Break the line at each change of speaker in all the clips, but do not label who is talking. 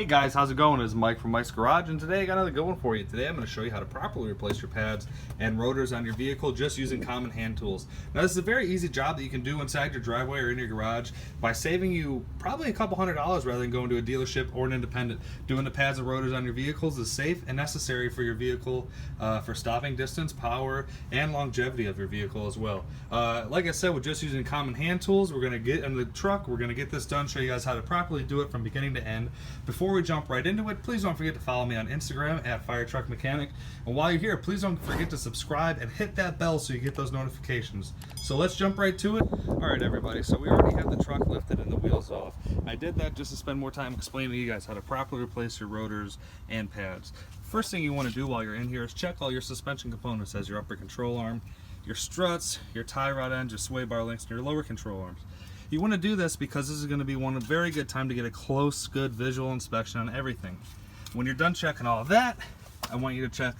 Hey guys, how's it going? It's Mike from Mike's Garage, and today I got another good one for you. Today I'm going to show you how to properly replace your pads and rotors on your vehicle just using common hand tools. Now this is a very easy job that you can do inside your driveway or in your garage by saving you probably a couple $100s rather than going to a dealership or an independent. Doing the pads and rotors on your vehicles is safe and necessary for your vehicle for stopping distance, power, and longevity of your vehicle as well. Like I said, we're just using common hand tools. We're going to get in the truck, we're going to get this done, show you guys how to properly do it from beginning to end. Before we jump right into it, please don't forget to follow me on Instagram at FireTruckMechanic. And while you're here, please don't forget to subscribe and hit that bell so you get those notifications. So let's jump right to it. Alright everybody, so we already have the truck lifted and the wheels off. I did that just to spend more time explaining to you guys how to properly replace your rotors and pads. First thing you want to do while you're in here is check all your suspension components, as your upper control arm, your struts, your tie rod ends, your sway bar links, and your lower control arms. You want to do this because this is going to be a very good time to get a close, good visual inspection on everything. When you're done checking all of that, I want you to check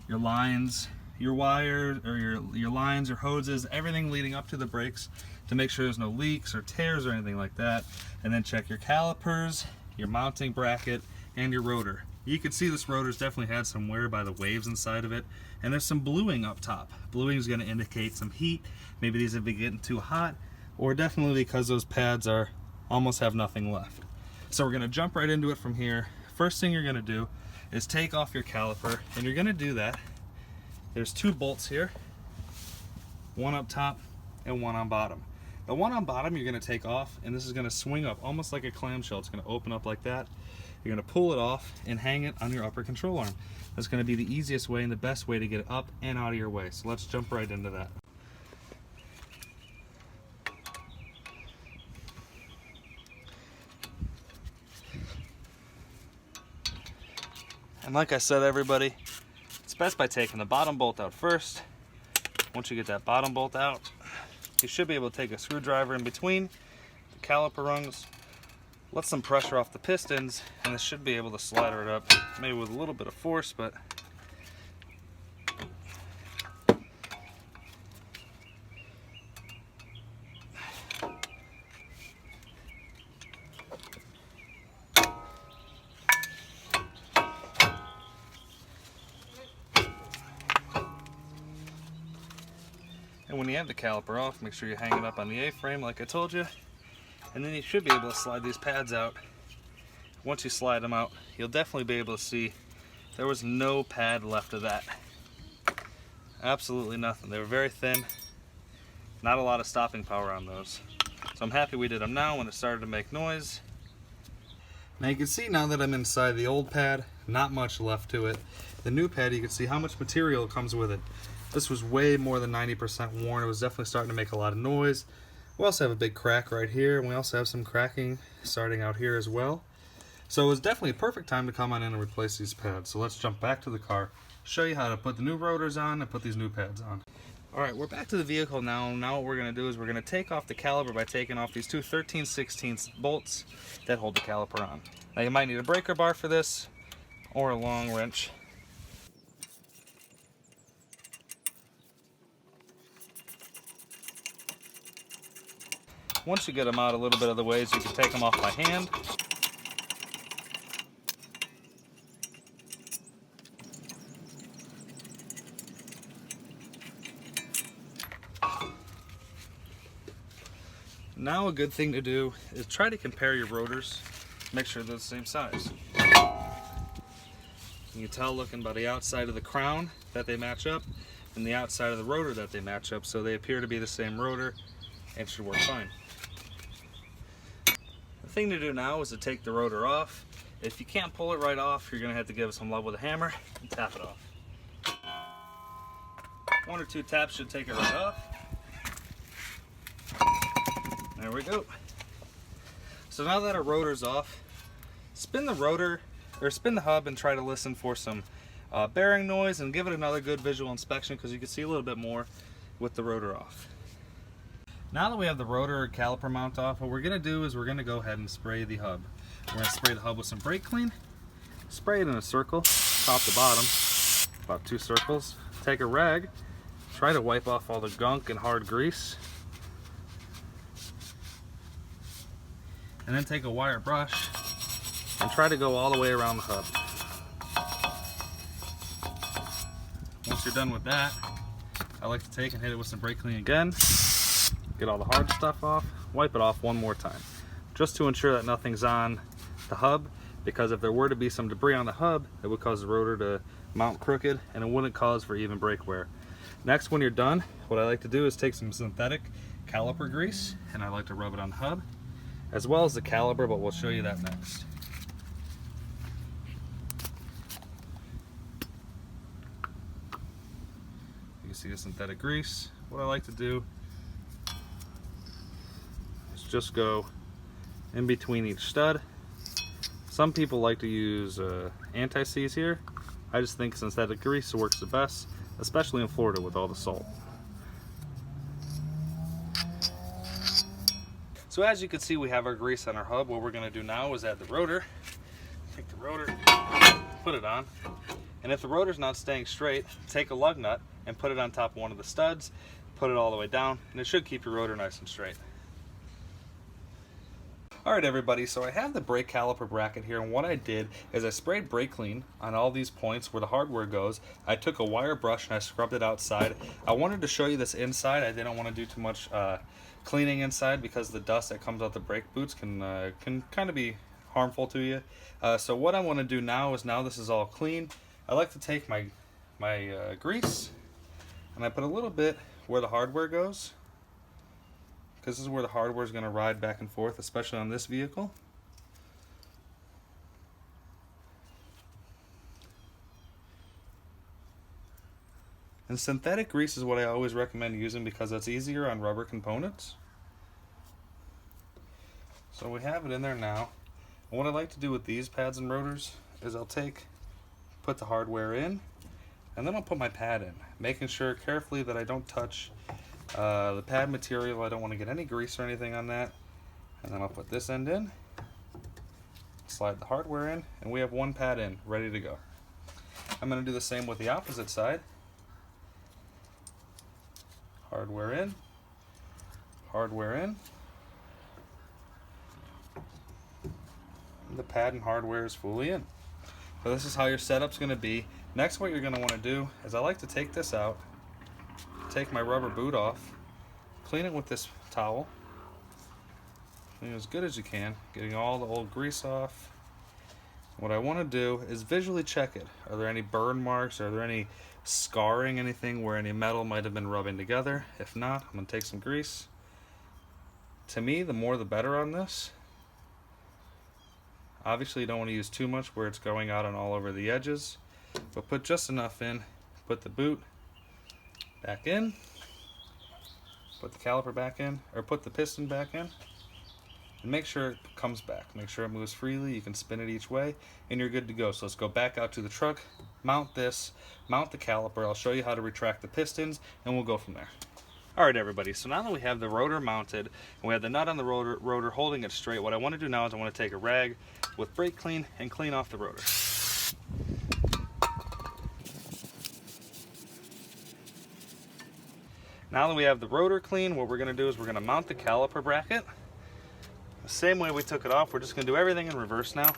your lines, your wires, or your lines, your hoses, everything leading up to the brakes to make sure there's no leaks or tears or anything like that. And then check your calipers, your mounting bracket, and your rotor. You can see this rotor's definitely had some wear by the waves inside of it, and there's some bluing up top. Bluing is going to indicate some heat. Maybe these have been getting too hot, or definitely because those pads are almost have nothing left. So we're going to jump right into it from here. First thing you're going to do is take off your caliper, and you're going to do that. There's two bolts here, one up top and one on bottom. The one on bottom you're going to take off, and this is going to swing up almost like a clamshell. It's going to open up like that. You're going to pull it off and hang it on your upper control arm. That's going to be the easiest way and the best way to get it up and out of your way. So let's jump right into that. And like I said, everybody, it's best by taking the bottom bolt out first. Once you get that bottom bolt out, you should be able to take a screwdriver in between the caliper rungs, let some pressure off the pistons, and this should be able to slide right up, maybe with a little bit of force, but and when you have the caliper off, make sure you hang it up on the A-frame like I told you, and then you should be able to slide these pads out. Once you slide them out, you'll definitely be able to see there was no pad left of that. Absolutely nothing. They were very thin, not a lot of stopping power on those. So I'm happy we did them now when it started to make noise. Now you can see now that I'm inside the old pad, not much left to it. The new pad, you can see how much material comes with it. This was way more than 90% worn. It was definitely starting to make a lot of noise. We also have a big crack right here, and we also have some cracking starting out here as well. So it was definitely a perfect time to come on in and replace these pads. So let's jump back to the car, show you how to put the new rotors on and put these new pads on. Alright, we're back to the vehicle now. Now what we're going to do is we're going to take off the caliper by taking off these two 13/16 bolts that hold the caliper on. Now you might need a breaker bar for this, or a long wrench. Once you get them out a little bit of the ways, you can take them off by hand. Now a good thing to do is try to compare your rotors, make sure they're the same size. You can tell looking by the outside of the crown that they match up, and the outside of the rotor that they match up, so they appear to be the same rotor and should work fine. The thing to do now is to take the rotor off. If you can't pull it right off, you're going to have to give it some love with a hammer and tap it off. One or two taps should take it right off. There we go. So now that our rotor's off, spin the rotor, or spin the hub and try to listen for some bearing noise and give it another good visual inspection, because you can see a little bit more with the rotor off. Now that we have the rotor caliper mount off, what we're going to do is we're going to go ahead and spray the hub. We're going to spray the hub with some brake clean, spray it in a circle, top to bottom, about 2 circles. Take a rag, try to wipe off all the gunk and hard grease, and then take a wire brush and try to go all the way around the hub. Once you're done with that, I like to take and hit it with some brake clean again, get all the hard stuff off, wipe it off one more time, just to ensure that nothing's on the hub, because if there were to be some debris on the hub, it would cause the rotor to mount crooked and it wouldn't cause for even brake wear. Next, when you're done, what I like to do is take some synthetic caliper grease and I like to rub it on the hub as well as the caliper, but we'll show you that next. You can see the synthetic grease. What I like to do is just go in between each stud. Some people like to use anti-seize here. I just think synthetic grease works the best, especially in Florida with all the salt. So as you can see, we have our grease on our hub. What we're going to do now is add the rotor. Take the rotor, put it on, and if the rotor's not staying straight, take a lug nut and put it on top of one of the studs, put it all the way down, and it should keep your rotor nice and straight. Alright everybody, so I have the brake caliper bracket here, and what I did is I sprayed brake clean on all these points where the hardware goes. I took a wire brush and I scrubbed it outside. I wanted to show you this inside. I didn't want to do too much cleaning inside because the dust that comes out the brake boots can kind of be harmful to you. So what I want to do now is, now this is all clean, I like to take my grease and I put a little bit where the hardware goes, because this is where the hardware is going to ride back and forth, especially on this vehicle. And synthetic grease is what I always recommend using because it's easier on rubber components. So we have it in there now. And what I like to do with these pads and rotors is I'll put the hardware in, and then I'll put my pad in, making sure carefully that I don't touch the pad material. I don't want to get any grease or anything on that. And then I'll put this end in, slide the hardware in, and we have one pad in, ready to go. I'm going to do the same with the opposite side. Hardware in, hardware in. And the pad and hardware is fully in. So this is how your setup's going to be. Next, what you're going to want to do is I like to take this out, take my rubber boot off, clean it with this towel, clean it as good as you can, getting all the old grease off. What I want to do is visually check it. Are there any burn marks? Are there any scarring, anything where any metal might have been rubbing together? If not, I'm going to take some grease. To me, the more the better on this. Obviously, you don't want to use too much where it's going out and all over the edges, but put just enough in. Put the boot back in, put the caliper back in, or put the piston back in, and make sure it comes back. Make sure it moves freely. You can spin it each way, and you're good to go. So let's go back out to the truck, mount this, mount the caliper. I'll show you how to retract the pistons, and we'll go from there. Alright everybody, so now that we have the rotor mounted, and we have the nut on the rotor holding it straight, what I want to do now is I want to take a rag with brake clean and clean off the rotor. Now that we have the rotor clean, what we're going to do is we're going to mount the caliper bracket. The same way we took it off, we're just going to do everything in reverse now.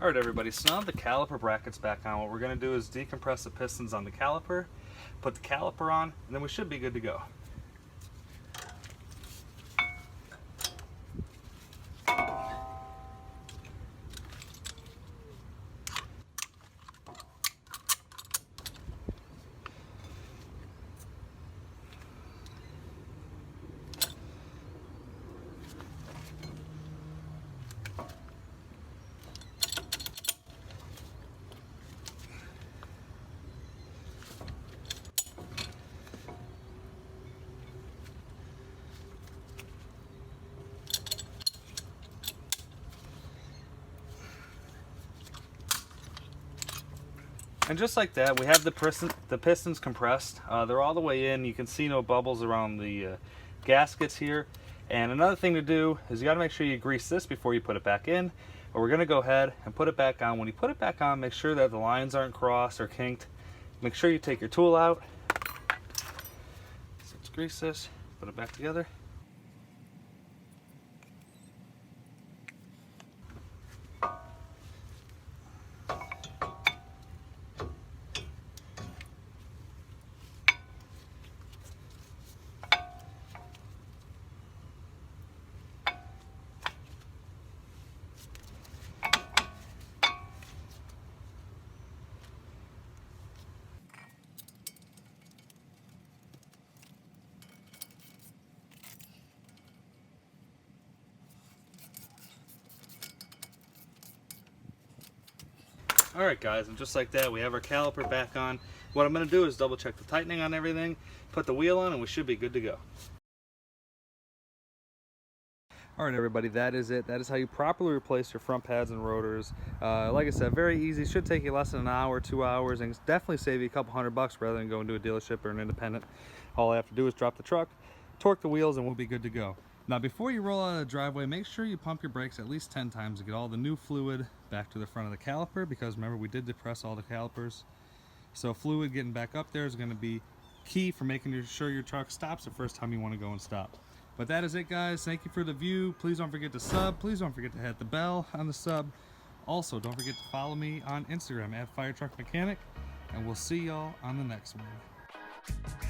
Alright everybody, so now the caliper bracket's back on, what we're going to do is decompress the pistons on the caliper, put the caliper on, and then we should be good to go. And just like that, we have the pistons compressed. They're all the way in. You can see no bubbles around the gaskets here. And another thing to do is you got to make sure you grease this before you put it back in. But we're going to go ahead and put it back on. When you put it back on, make sure that the lines aren't crossed or kinked. Make sure you take your tool out. So let's grease this, put it back together. Alright guys, and just like that, we have our caliper back on. What I'm going to do is double check the tightening on everything, put the wheel on, and we should be good to go. Alright everybody, that is it. That is how you properly replace your front pads and rotors. Like I said, very easy. Should take you less than an hour, 2 hours, and definitely save you a couple $100 rather than going to a dealership or an independent. All I have to do is drop the truck, torque the wheels, and we'll be good to go. Now before you roll out of the driveway, make sure you pump your brakes at least 10 times to get all the new fluid back to the front of the caliper, because remember, we did depress all the calipers. So fluid getting back up there is going to be key for making sure your truck stops the first time you want to go and stop. But that is it guys. Thank you for the view. Please don't forget to sub. Please don't forget to hit the bell on the sub. Also, don't forget to follow me on Instagram at FireTruckMechanic, and we'll see y'all on the next one.